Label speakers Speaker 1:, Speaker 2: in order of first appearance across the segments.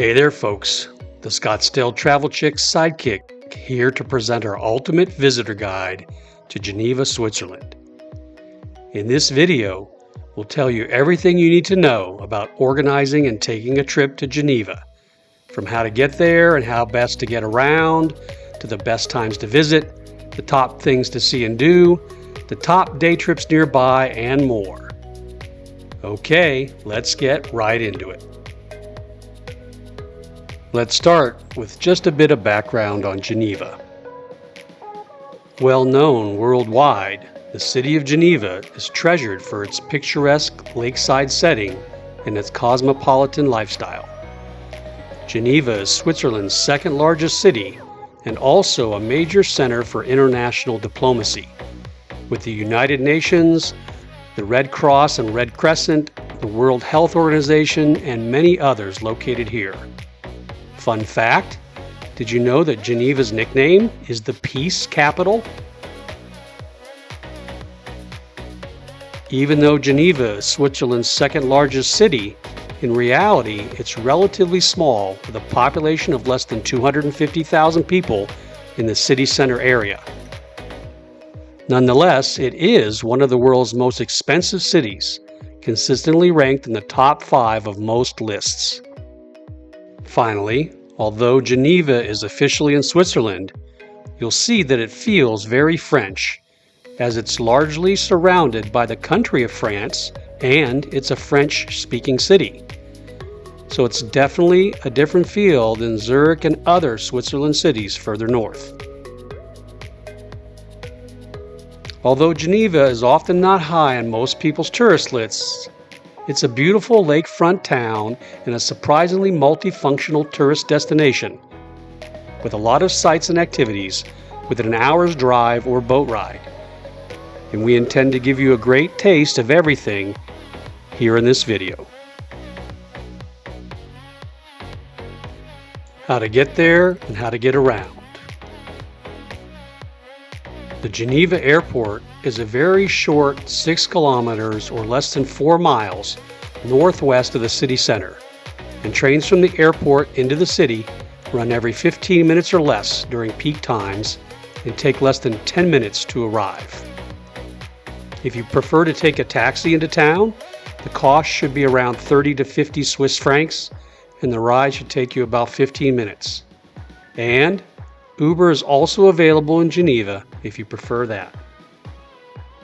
Speaker 1: Hey there, folks. The Scottsdale Travel Chick's sidekick here to present our ultimate visitor guide to Geneva, Switzerland. In this video, we'll tell you everything you need to know about organizing and taking a trip to Geneva, from how to get there and how best to get around, to the best times to visit, the top things to see and do, the top day trips nearby, and more. Okay, let's get right into it. Let's start with just a bit of background on Geneva. Well known worldwide, the city of Geneva is treasured for its picturesque lakeside setting and its cosmopolitan lifestyle. Geneva is Switzerland's second largest city and also a major center for international diplomacy, with the United Nations, the Red Cross and Red Crescent, the World Health Organization, and many others located here. Fun fact, did you know that Geneva's nickname is the Peace Capital? Even though Geneva is Switzerland's second largest city, in reality it's relatively small with a population of less than 250,000 people in the city center area. Nonetheless, it is one of the world's most expensive cities, consistently ranked in the top 5 of most lists. Finally, although Geneva is officially in Switzerland, you'll see that it feels very French, as it's largely surrounded by the country of France and it's a French-speaking city. So it's definitely a different feel than Zurich and other Switzerland cities further north. Although Geneva is often not high on most people's tourist lists, it's a beautiful lakefront town and a surprisingly multifunctional tourist destination, with a lot of sights and activities within an hour's drive or boat ride. And we intend to give you a great taste of everything here in this video. How to get there and how to get around. The Geneva Airport is a very short 6 kilometers or less than 4 miles northwest of the city center, and trains from the airport into the city run every 15 minutes or less during peak times and take less than 10 minutes to arrive. If you prefer to take a taxi into town, the cost should be around 30 to 50 Swiss francs and the ride should take you about 15 minutes. And Uber is also available in Geneva if you prefer that.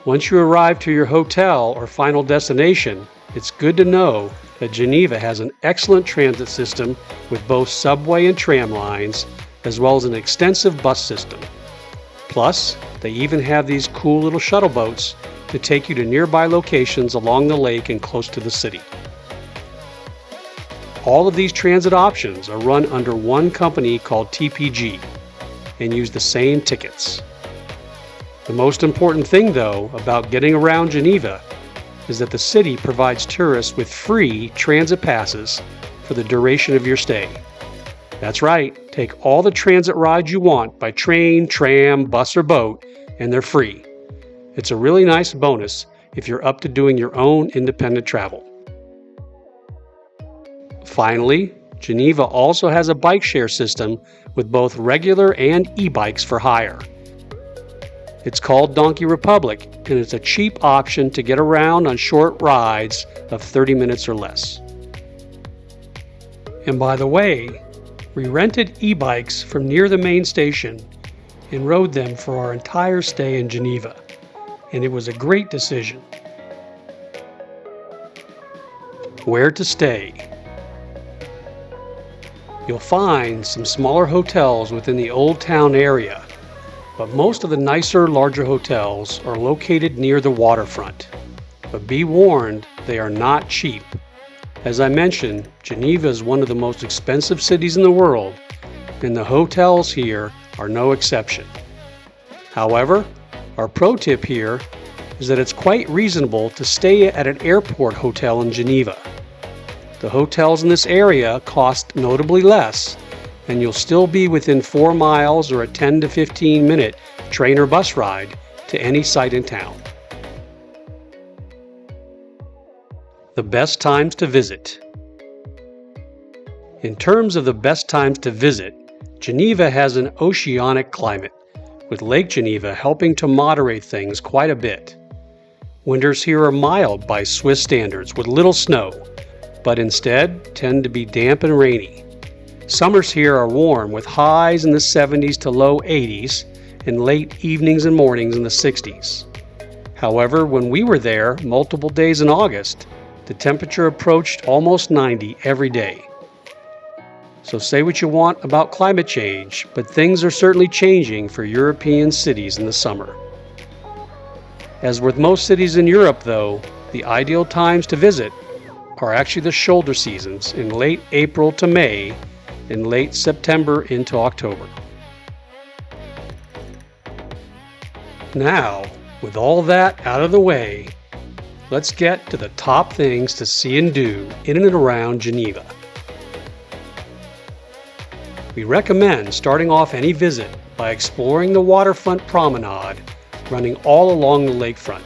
Speaker 1: Once you arrive to your hotel or final destination, it's good to know that Geneva has an excellent transit system with both subway and tram lines, as well as an extensive bus system. Plus, they even have these cool little shuttle boats to take you to nearby locations along the lake and close to the city. All of these transit options are run under one company called TPG and use the same tickets. The most important thing, though, about getting around Geneva is that the city provides tourists with free transit passes for the duration of your stay. That's right, take all the transit rides you want by train, tram, bus, or boat, and they're free. It's a really nice bonus if you're up to doing your own independent travel. Finally, Geneva also has a bike share system with both regular and e-bikes for hire. It's called Donkey Republic, and it's a cheap option to get around on short rides of 30 minutes or less. And by the way, we rented e-bikes from near the main station and rode them for our entire stay in Geneva, and it was a great decision. Where to stay? You'll find some smaller hotels within the Old Town area, but most of the nicer, larger hotels are located near the waterfront. But be warned, they are not cheap. As I mentioned, Geneva is one of the most expensive cities in the world, and the hotels here are no exception. However, our pro tip here is that it's quite reasonable to stay at an airport hotel in Geneva. The hotels in this area cost notably less, and you'll still be within 4 miles or a 10 to 15 minute train or bus ride to any site in town. The best times to visit. In terms of the best times to visit, Geneva has an oceanic climate, with Lake Geneva helping to moderate things quite a bit. Winters here are mild by Swiss standards with little snow, but instead tend to be damp and rainy. Summers here are warm with highs in the 70s to low 80s and late evenings and mornings in the 60s. However, when we were there multiple days in August, the temperature approached almost 90 every day. So say what you want about climate change, but things are certainly changing for European cities in the summer. As with most cities in Europe, though, the ideal times to visit are actually the shoulder seasons in late April to May and late September into October. Now, with all that out of the way, let's get to the top things to see and do in and around Geneva. We recommend starting off any visit by exploring the waterfront promenade running all along the lakefront.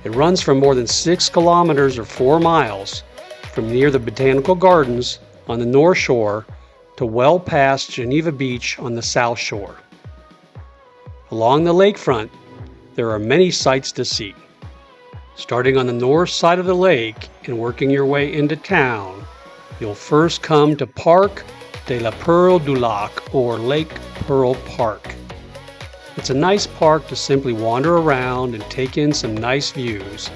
Speaker 1: It runs for more than 6 kilometers or 4 miles from near the Botanical Gardens on the north shore to well past Geneva Beach on the south shore. Along the lakefront, there are many sights to see. Starting on the north side of the lake and working your way into town, you'll first come to Parc de la Perle du Lac, or Lake Pearl Park. It's a nice park to simply wander around and take in some nice views.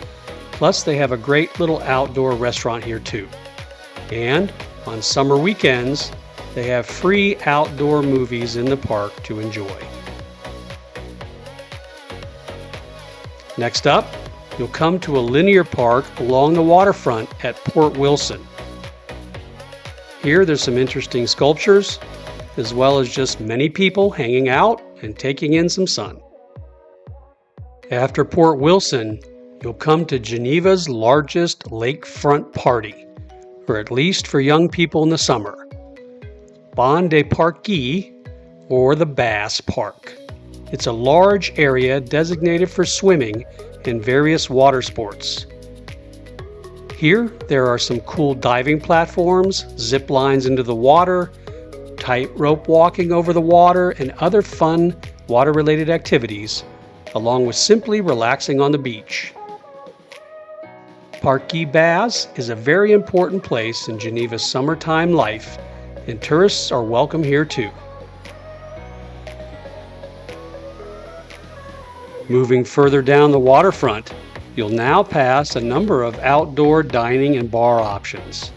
Speaker 1: Plus, they have a great little outdoor restaurant here too. And on summer weekends, they have free outdoor movies in the park to enjoy. Next up, you'll come to a linear park along the waterfront at Port Wilson. Here there's some interesting sculptures, as well as just many people hanging out and taking in some sun. After Port Wilson, you'll come to Geneva's largest lakefront party, or at least for young people in the summer, Ban des Parquis, or the Bass Park. It's a large area designated for swimming and various water sports. Here, there are some cool diving platforms, zip lines into the water, tightrope walking over the water, and other fun water-related activities, along with simply relaxing on the beach. Parquis Bas is a very important place in Geneva's summertime life, and tourists are welcome here too. Moving further down the waterfront, you'll now pass a number of outdoor dining and bar options.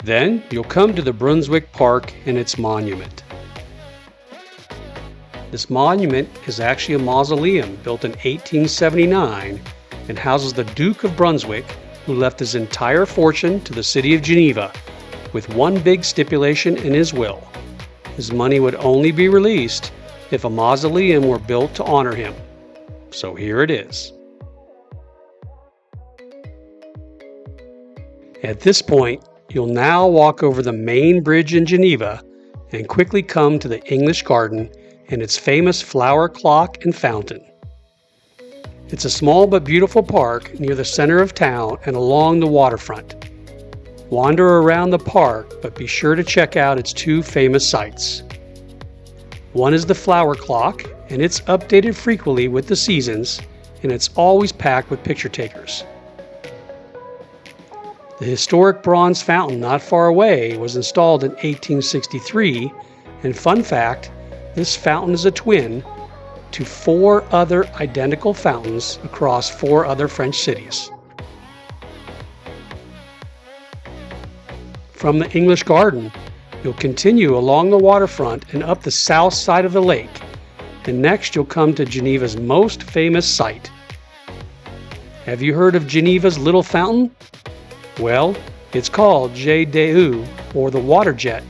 Speaker 1: Then you'll come to the Brunswick Park and its monument. This monument is actually a mausoleum built in 1879 and houses the Duke of Brunswick, who left his entire fortune to the city of Geneva with one big stipulation in his will. His money would only be released if a mausoleum were built to honor him. So here it is. At this point, you'll now walk over the main bridge in Geneva and quickly come to the English Garden and its famous flower clock and fountain. It's a small but beautiful park near the center of town and along the waterfront. Wander around the park, but be sure to check out its two famous sites. One is the flower clock, and it's updated frequently with the seasons, and it's always packed with picture takers. The historic bronze fountain not far away was installed in 1863, and fun fact, this fountain is a twin to 4 other identical fountains across 4 other French cities. From the English Garden, you'll continue along the waterfront and up the south side of the lake, and next you'll come to Geneva's most famous site. Have you heard of Geneva's Little Fountain? Well, it's called Jet d'Eau, or the water jet,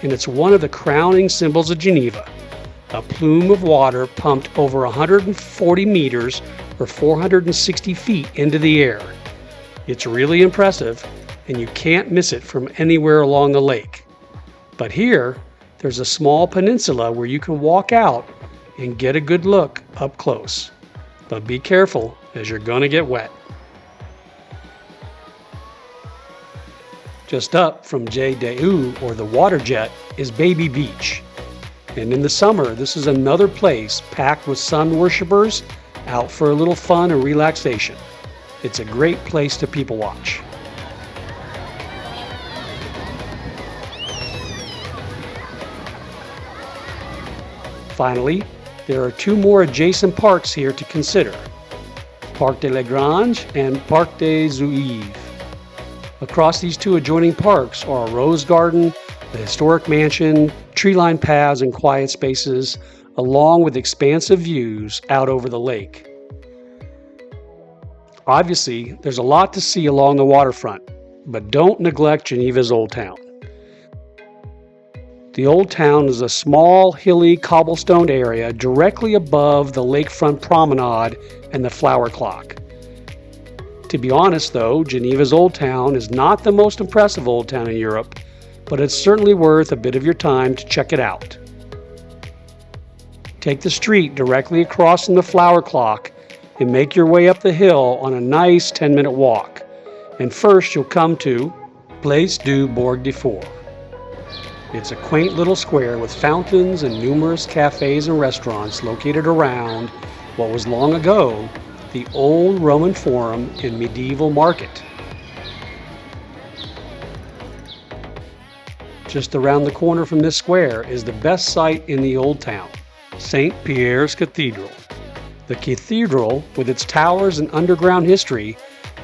Speaker 1: and it's one of the crowning symbols of Geneva, a plume of water pumped over 140 meters or 460 feet into the air. It's really impressive, and you can't miss it from anywhere along the lake. But here, there's a small peninsula where you can walk out and get a good look up close. But be careful, as you're gonna get wet. Just up from Jet d'Eau, or the water jet, is Baby Beach. And in the summer, this is another place packed with sun worshippers out for a little fun and relaxation. It's a great place to people watch. Finally, there are two more adjacent parks here to consider: Parc de la Grange and Parc des Oeuvres. Across these two adjoining parks are a rose garden, the historic mansion, tree-lined paths and quiet spaces, along with expansive views out over the lake. Obviously, there's a lot to see along the waterfront, but don't neglect Geneva's Old Town. The Old Town is a small, hilly, cobblestoned area directly above the lakefront promenade and the flower clock. To be honest though, Geneva's Old Town is not the most impressive old town in Europe, but it's certainly worth a bit of your time to check it out. Take the street directly across from the flower clock and make your way up the hill on a nice 10-minute walk. And first you'll come to Place du Bourg de Fort. It's a quaint little square with fountains and numerous cafes and restaurants located around what was long ago the old Roman Forum and medieval market. Just around the corner from this square is the best site in the Old Town, St. Pierre's Cathedral. The cathedral, with its towers and underground history,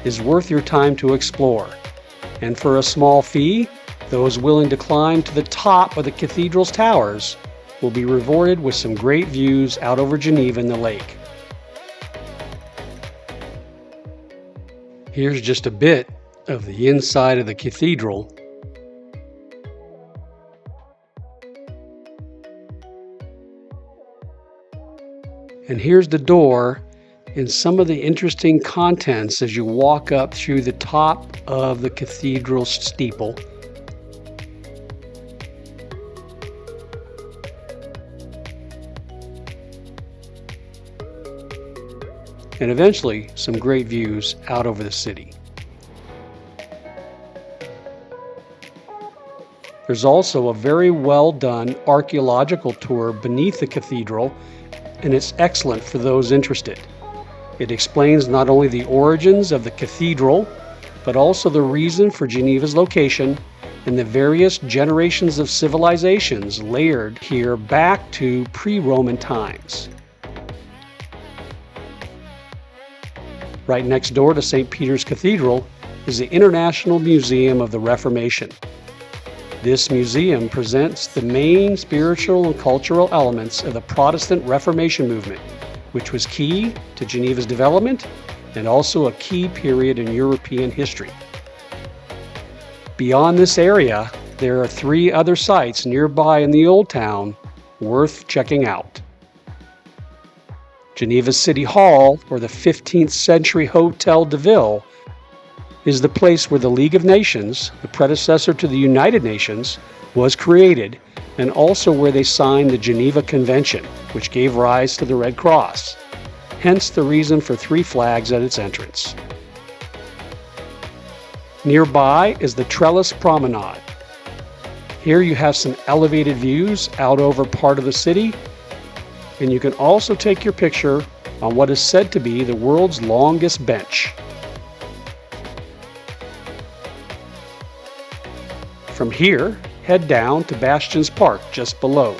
Speaker 1: is worth your time to explore. And for a small fee, those willing to climb to the top of the cathedral's towers will be rewarded with some great views out over Geneva and the lake. Here's just a bit of the inside of the cathedral. And here's the door and some of the interesting contents as you walk up through the top of the cathedral steeple. And eventually some great views out over the city. There's also a very well done archaeological tour beneath the cathedral, and it's excellent for those interested. It explains not only the origins of the cathedral, but also the reason for Geneva's location and the various generations of civilizations layered here back to pre-Roman times. Right next door to St. Peter's Cathedral is the International Museum of the Reformation. This museum presents the main spiritual and cultural elements of the Protestant Reformation movement, which was key to Geneva's development and also a key period in European history. Beyond this area, there are 3 other sites nearby in the Old Town worth checking out. Geneva's City Hall, or the 15th century Hotel de Ville, is the place where the League of Nations, the predecessor to the United Nations, was created, and also where they signed the Geneva Convention, which gave rise to the Red Cross, hence the reason for 3 flags at its entrance. Nearby is the Trellis Promenade. Here you have some elevated views out over part of the city, and you can also take your picture on what is said to be the world's longest bench. From here, head down to Bastion's Park just below.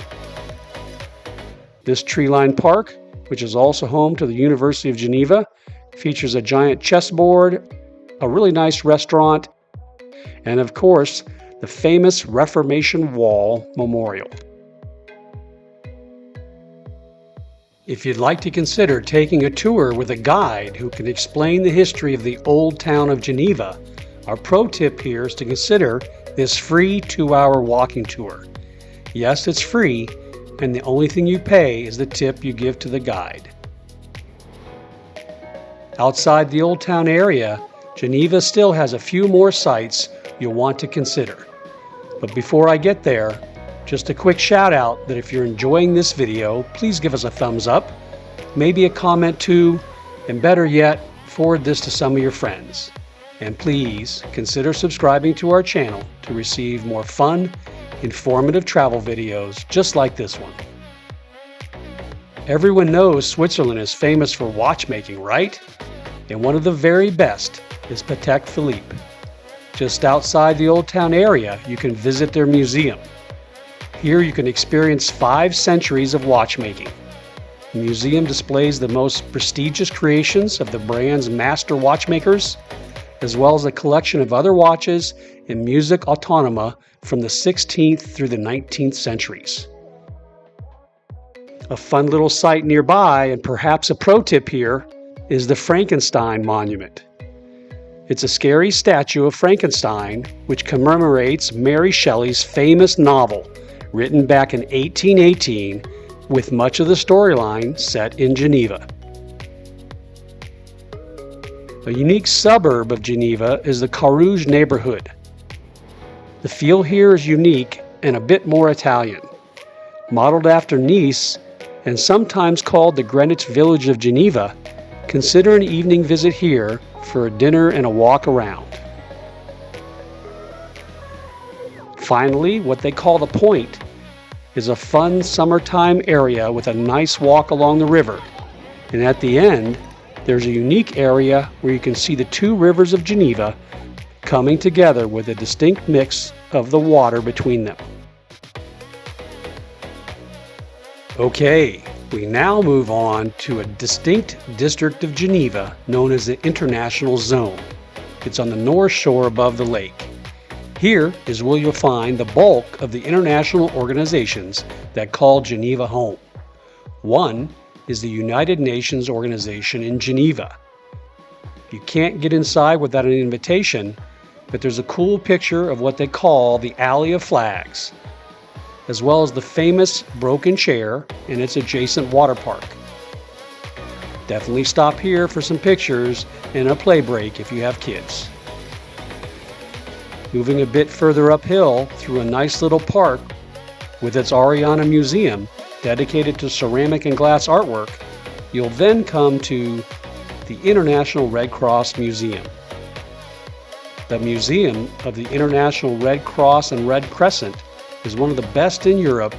Speaker 1: This tree-lined park, which is also home to the University of Geneva, features a giant chessboard, a really nice restaurant, and of course, the famous Reformation Wall Memorial. If you'd like to consider taking a tour with a guide who can explain the history of the Old Town of Geneva, our pro tip here is to consider this free 2-hour walking tour. Yes, it's free, and the only thing you pay is the tip you give to the guide. Outside the Old Town area, Geneva still has a few more sites you'll want to consider. But before I get there, just a quick shout out that if you're enjoying this video, please give us a thumbs up, maybe a comment too, and better yet, forward this to some of your friends. And please consider subscribing to our channel to receive more fun, informative travel videos just like this one. Everyone knows Switzerland is famous for watchmaking, right? And one of the very best is Patek Philippe. Just outside the Old Town area, you can visit their museum. Here you can experience 5 centuries of watchmaking. The museum displays the most prestigious creations of the brand's master watchmakers, as well as a collection of other watches and music autonoma from the 16th through the 19th centuries. A fun little site nearby, and perhaps a pro tip here, is the Frankenstein Monument. It's a scary statue of Frankenstein, which commemorates Mary Shelley's famous novel, written back in 1818, with much of the storyline set in Geneva. A unique suburb of Geneva is the Carouge neighborhood. The feel here is unique and a bit more Italian. Modeled after Nice, and sometimes called the Greenwich Village of Geneva, consider an evening visit here for a dinner and a walk around. Finally, what they call the Point is a fun summertime area with a nice walk along the river. And at the end, there's a unique area where you can see the 2 rivers of Geneva coming together with a distinct mix of the water between them. Okay, we now move on to a distinct district of Geneva known as the International Zone. It's on the north shore above the lake. Here is where you'll find the bulk of the international organizations that call Geneva home. One is the United Nations organization in Geneva. You can't get inside without an invitation, but there's a cool picture of what they call the Alley of Flags, as well as the famous Broken Chair and its adjacent water park. Definitely stop here for some pictures and a play break if you have kids. Moving a bit further uphill through a nice little park with its Ariana Museum dedicated to ceramic and glass artwork, you'll then come to the International Red Cross Museum. The Museum of the International Red Cross and Red Crescent is one of the best in Europe,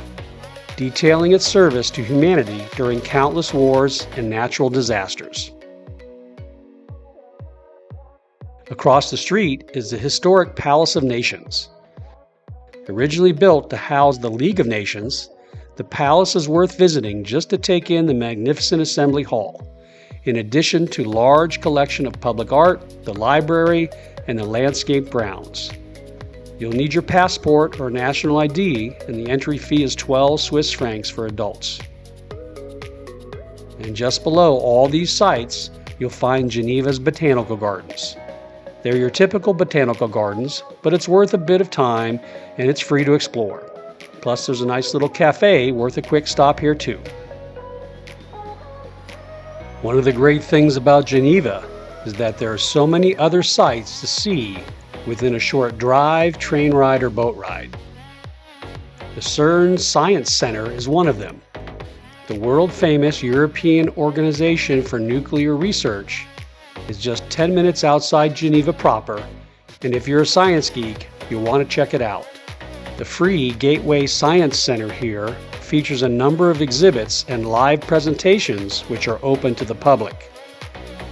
Speaker 1: detailing its service to humanity during countless wars and natural disasters. Across the street is the historic Palace of Nations. Originally built to house the League of Nations, the palace is worth visiting just to take in the magnificent Assembly Hall, in addition to large collection of public art, the library, and the landscape grounds. You'll need your passport or national ID, and the entry fee is 12 Swiss francs for adults. And just below all these sites, you'll find Geneva's botanical gardens. They're your typical botanical gardens, but it's worth a bit of time and it's free to explore. Plus, there's a nice little cafe worth a quick stop here too. One of the great things about Geneva is that there are so many other sights to see within a short drive, train ride, or boat ride. The CERN Science Center is one of them. The world-famous European Organization for Nuclear Research is just 10 minutes outside Geneva proper, and if you're a science geek, you'll want to check it out. The free Gateway Science Center here features a number of exhibits and live presentations which are open to the public.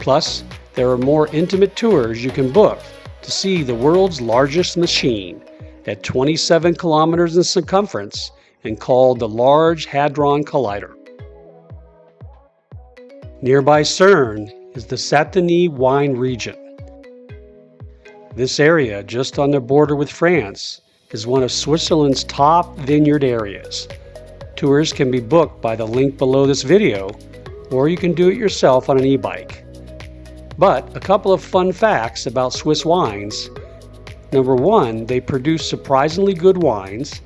Speaker 1: Plus, there are more intimate tours you can book to see the world's largest machine at 27 kilometers in circumference and called the Large Hadron Collider. Nearby CERN is the Château wine region. This area, just on the border with France, is one of Switzerland's top vineyard areas. Tours can be booked by the link below this video, or you can do it yourself on an e-bike. But a couple of fun facts about Swiss wines. Number 1, they produce surprisingly good wines.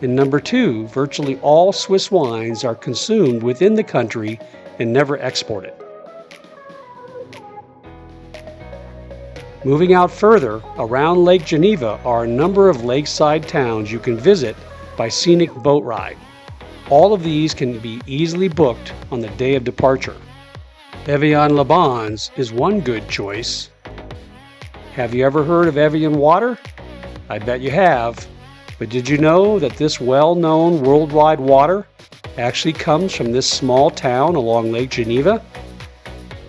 Speaker 1: And number 2, virtually all Swiss wines are consumed within the country and never exported. Moving out further, around Lake Geneva are a number of lakeside towns you can visit by scenic boat ride. All of these can be easily booked on the day of departure. Evian-les-Bains is one good choice. Have you ever heard of Evian water? I bet you have. But did you know that this well-known worldwide water actually comes from this small town along Lake Geneva?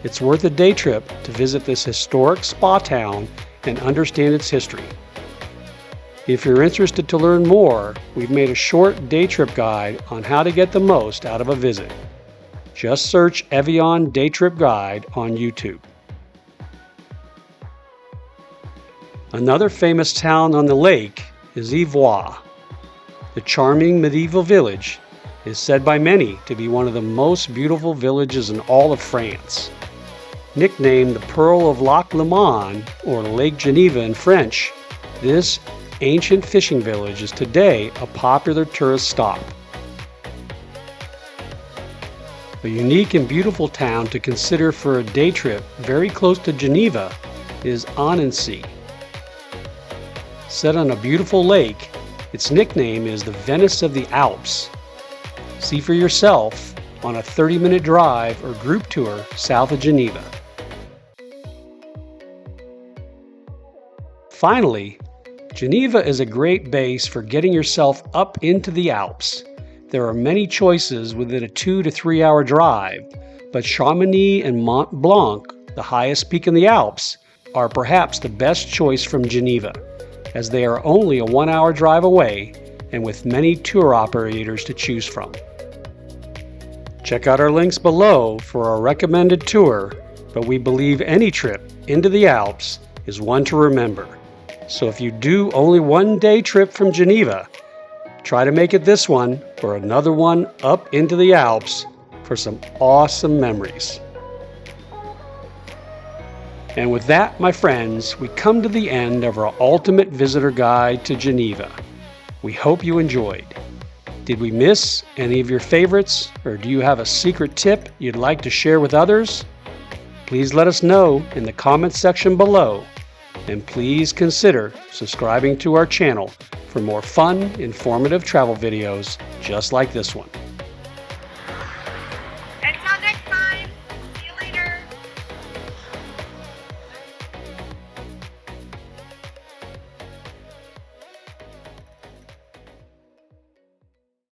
Speaker 1: It's worth a day trip to visit this historic spa town and understand its history. If you're interested to learn more, we've made a short day trip guide on how to get the most out of a visit. Just search Evian Day Trip Guide on YouTube. Another famous town on the lake is Yvois. The charming medieval village is said by many to be one of the most beautiful villages in all of France. Nicknamed the Pearl of Lac Léman, or Lake Geneva in French, this ancient fishing village is today a popular tourist stop. A unique and beautiful town to consider for a day trip very close to Geneva is Annecy. Set on a beautiful lake, its nickname is the Venice of the Alps. See for yourself on a 30-minute drive or group tour south of Geneva. Finally, Geneva is a great base for getting yourself up into the Alps. There are many choices within a 2 to 3 hour drive, but Chamonix and Mont Blanc, the highest peak in the Alps, are perhaps the best choice from Geneva, as they are only a 1 hour drive away and with many tour operators to choose from. Check out our links below for our recommended tour, but we believe any trip into the Alps is one to remember. So if you do only one day trip from Geneva, try to make it this one or another one up into the Alps for some awesome memories. And with that, my friends, we come to the end of our ultimate visitor guide to Geneva. We hope you enjoyed. Did we miss any of your favorites, or do you have a secret tip you'd like to share with others? Please let us know in the comments section below, and please consider subscribing to our channel for more fun, informative travel videos just like this one.